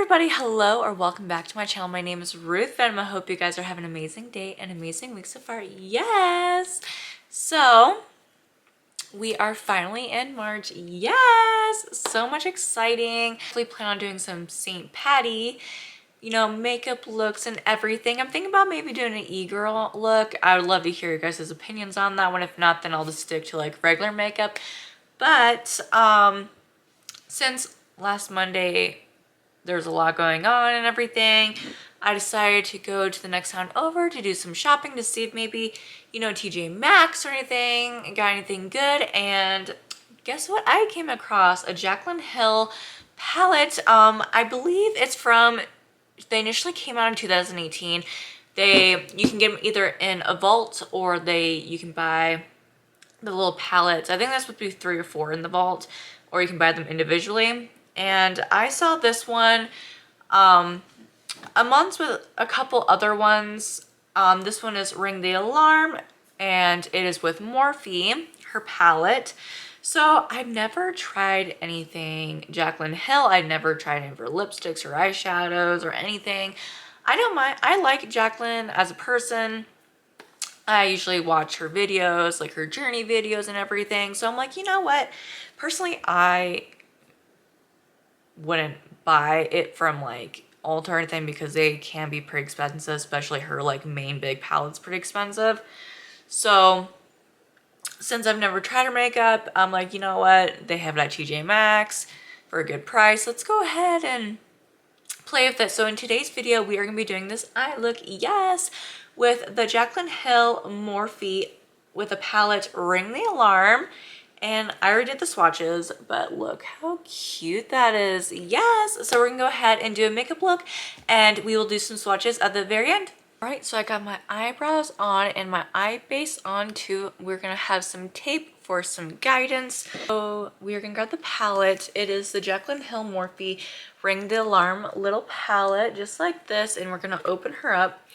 everybody, hello or welcome back to my channel. My name is Ruth Venom. I hope you guys are having an amazing day and amazing week so far. Yes! So, we are finally in March. Yes! So much exciting. We plan on doing some St. Patty, you know, makeup looks and everything. I'm thinking about maybe doing an e-girl look. I would love to hear your guys' opinions on that one. If not, then I'll just stick to like regular makeup. But, since last Monday, there's a lot going on and everything, I decided to go to the next town over to do some shopping to see if maybe, you know, tjmax or anything got anything good. And guess what? I came across a Jaclyn Hill palette. I believe it's from, they initially came out in 2018. You can get them either in a vault or you can buy the little palettes. I think that's supposed to be 3 or 4 in the vault, or you can buy them individually. And I saw this one amongst with a couple other ones. This one is Ring the Alarm, and it is with Morphe, her palette. So I've never tried anything Jaclyn Hill. I've never tried any of her lipsticks or eyeshadows or anything. I don't mind. I like Jaclyn as a person. I usually watch her videos, like her journey videos and everything. So I'm like, you know what? Personally, I wouldn't buy it from like Ulta or anything because they can be pretty expensive, especially her like main big palette's pretty expensive. So since I've never tried her makeup, I'm like, you know what? They have it at tjmax for a good price. Let's go ahead and play with it. So in today's video, we are going to be doing this eye look, yes, with the Jaclyn Hill Morphe with a palette Ring the Alarm. And I already did the swatches, but look how cute that is. Yes! So we're gonna go ahead and do a makeup look, and we will do some swatches at the very end. All right, so I got my eyebrows on and my eye base on too. We're gonna have some tape for some guidance. So we're gonna grab the palette. It is the Jaclyn Hill Morphe Ring the Alarm little palette, just like this. And we're gonna open her up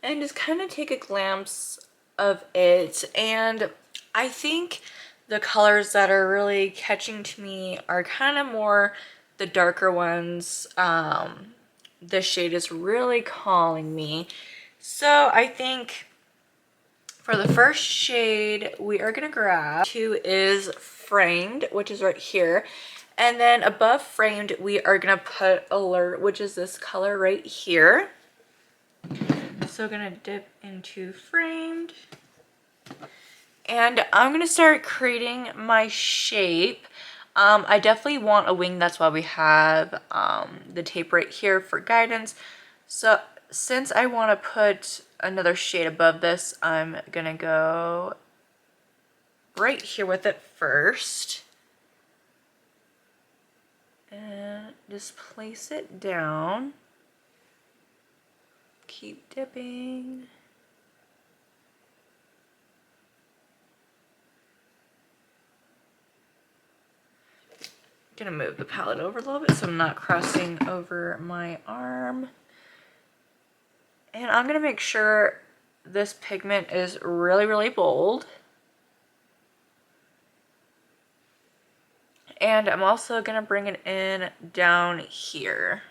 and just kind of take a glance of it. And I think the colors that are really catching to me are kind of more the darker ones. The shade is really calling me. So I think for the first shade we are going to grab is Framed, which is right here. And then above Framed, we are going to put Alert, which is this color right here. So I'm going to dip into Framed. And I'm going to start creating my shape. I definitely want a wing. That's why we have the tape right here for guidance. So since I want to put another shade above this, I'm going to go right here with it first. And just place it down. Keep dipping. Gonna move the palette over a little bit so I'm not crossing over my arm. And I'm gonna make sure this pigment is really, really bold. And I'm also gonna bring it in down here.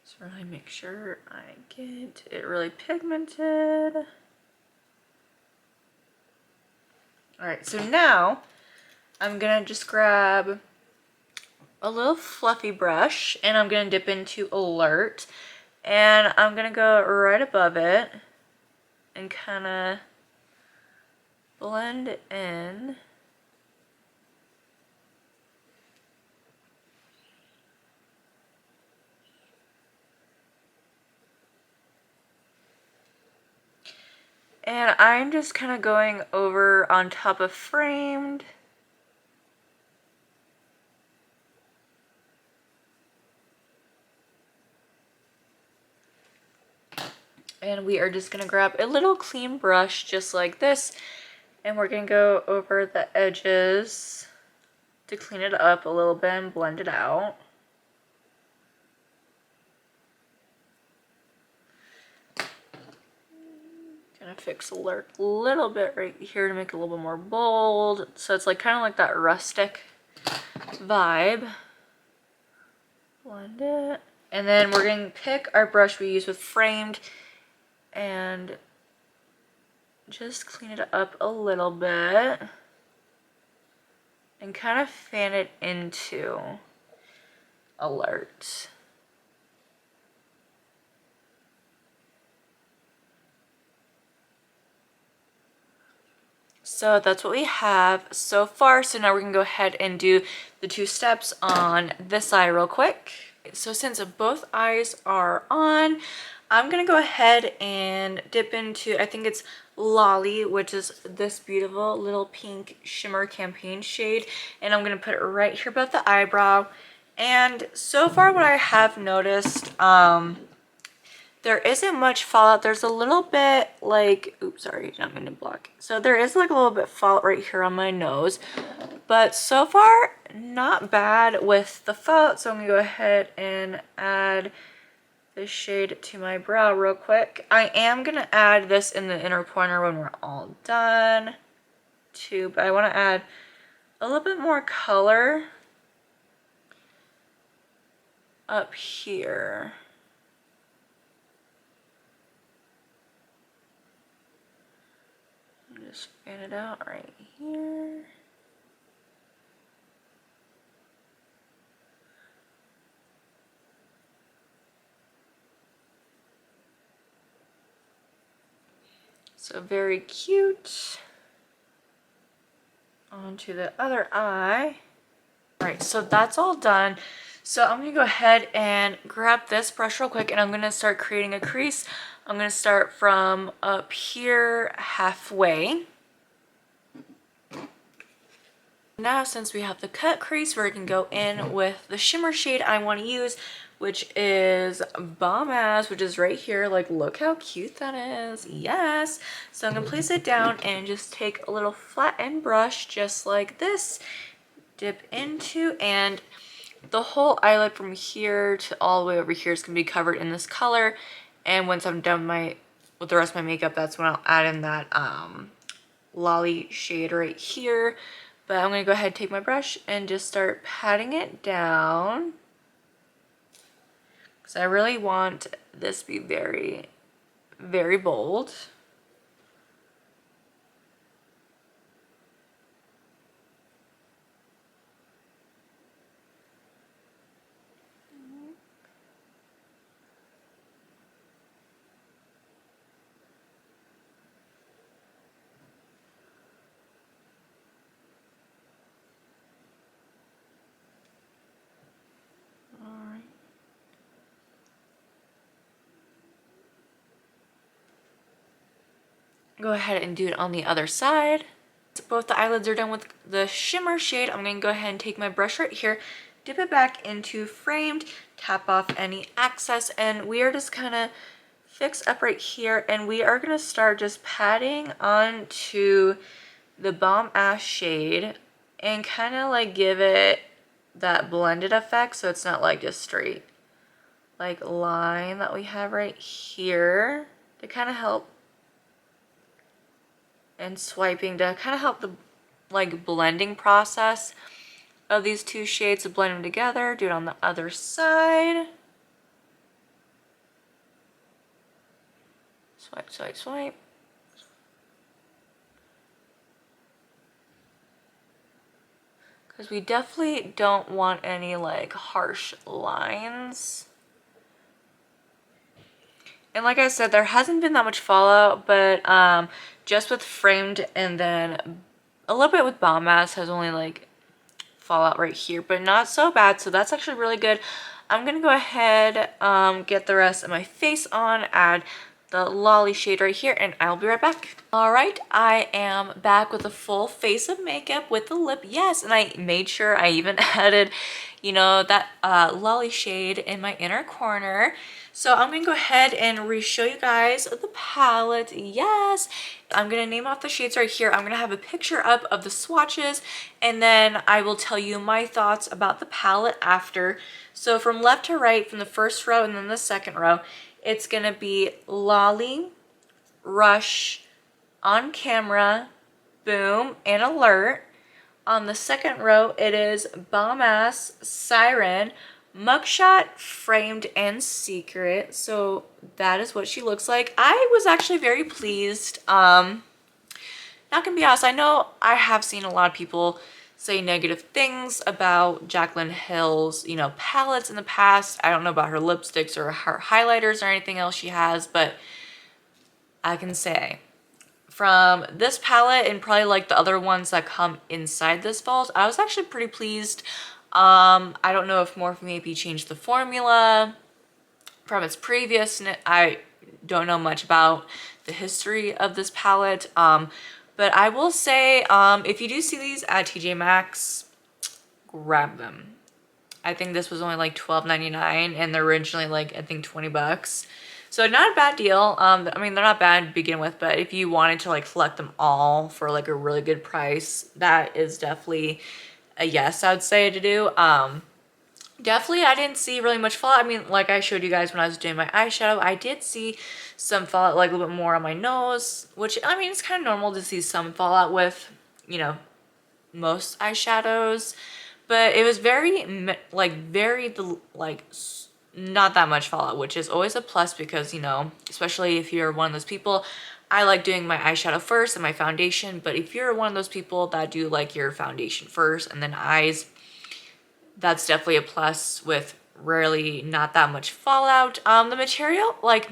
Just really make sure I get it really pigmented. Alright, so now I'm going to just grab a little fluffy brush and I'm going to dip into Alert. And I'm going to go right above it and kind of blend in. And I'm just kind of going over on top of Framed. And we are just going to grab a little clean brush just like this. And we're going to go over the edges to clean it up a little bit and blend it out. Gonna fix Alert a little bit right here to make it a little bit more bold. So it's like kind of like that rustic vibe. Blend it. And then we're going to pick our brush we use with Framed and just clean it up a little bit. And kind of fan it into Alert. So that's what we have so far. So now we're gonna go ahead and do the 2 steps on this eye real quick. So since both eyes are on, I'm gonna go ahead and dip into, I think it's Lolly, which is this beautiful little pink shimmer campaign shade. And I'm gonna put it right here above the eyebrow. And so far what I have noticed, there isn't much fallout. There's a little bit like, oops, sorry, not meant to block. So there is like a little bit fallout right here on my nose. But so far, not bad with the fallout. So I'm gonna go ahead and add this shade to my brow real quick. I am gonna add this in the inner corner when we're all done too, but I wanna add a little bit more color up here. Just fan it out right here. So very cute. Onto the other eye. All right, so that's all done. So I'm gonna go ahead and grab this brush real quick and I'm gonna start creating a crease. I'm gonna start from up here halfway. Now since we have the cut crease, we're gonna go in with the shimmer shade I want to use, which is Bomb Ass, which is right here. Like, look how cute that is. Yes. So I'm gonna place it down and just take a little flat end brush just like this, dip into, and the whole eyelid from here to all the way over here is gonna be covered in this color. And once I'm done with the rest of my makeup, that's when I'll add in that Lolly shade right here. But I'm gonna go ahead and take my brush and just start patting it down. Because I really want this to be very, very bold. Go ahead and do it on the other side. So both the eyelids are done with the shimmer shade. I'm gonna go ahead and take my brush right here, dip it back into Framed, tap off any excess, and we are just gonna fix up right here, and we are gonna start just patting onto the Bomb Ass shade and kind of like give it that blended effect, so it's not like just straight like line that we have right here to kind of help, and swiping to kind of help the like blending process of these 2 shades, to blend them together. Do it on the other side. Swipe, swipe, swipe. Because we definitely don't want any like harsh lines. And like I said, there hasn't been that much fallout, but just with Framed and then a little bit with Bomb Ass has only like fallout right here, but not so bad. So that's actually really good. I'm gonna go ahead, get the rest of my face on, add the Lolly shade right here, and I'll be right back. All right, I am back with a full face of makeup with the lip. Yes, and I made sure I even added, you know, that Lolly shade in my inner corner. So I'm gonna go ahead and re-show you guys the palette. Yes, I'm gonna name off the shades right here. I'm gonna have a picture up of the swatches, and then I will tell you my thoughts about the palette after. So from left to right, from the first row and then the second row, it's gonna be Lolly, Rush, On Camera, Boom, and Alert. On the second row, it is Bomb Ass Siren Mugshot Framed and Secret. So that is what she looks like. I was actually very pleased. Not gonna be honest, I know I have seen a lot of people say negative things about Jaclyn Hill's, you know, palettes in the past. I don't know about her lipsticks or her highlighters or anything else she has, but I can say from this palette and probably like the other ones that come inside this vault, I was actually pretty pleased. I don't know if Morphe maybe changed the formula from its previous. I don't know much about the history of this palette. But I will say, if you do see these at TJ Maxx, grab them. I think this was only like $12.99 and they're originally like, I think 20 bucks. So not a bad deal. I mean, they're not bad to begin with, but if you wanted to like collect them all for like a really good price, that is definitely a yes, I would say to do. Definitely, I didn't see really much fallout. I mean, like I showed you guys when I was doing my eyeshadow, I did see some fallout, like a little bit more on my nose, which, I mean, it's kind of normal to see some fallout with, you know, most eyeshadows. But it was very, not that much fallout, which is always a plus because, you know, especially if you're one of those people, I like doing my eyeshadow first and my foundation. But if you're one of those people that do like your foundation first and then eyes, that's definitely a plus with rarely not that much fallout. The material, like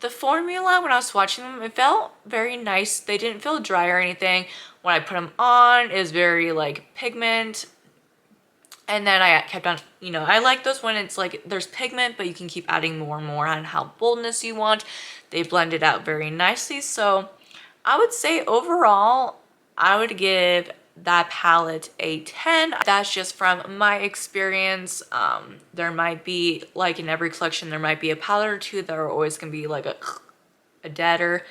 the formula, when I was swatching them, it felt very nice. They didn't feel dry or anything. When I put them on, it was very like pigment. And then I kept on, you know, I like those when it's like there's pigment, but you can keep adding more and more on how boldness you want. They blend it out very nicely. So I would say overall, I would give that palette a 10. That's just from my experience. There might be, like in every collection, there might be a palette or two that are always gonna be like a deader.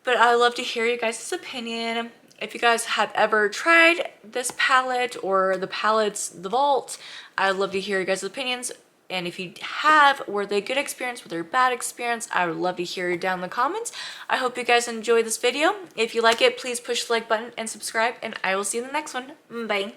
But I'd love to hear you guys' opinion. If you guys have ever tried this palette or the palettes, the vault, I'd love to hear you guys' opinions. And if you have, were they a good experience, were they a bad experience, I would love to hear you down in the comments. I hope you guys enjoyed this video. If you like it, please push the like button and subscribe, and I will see you in the next one. Bye.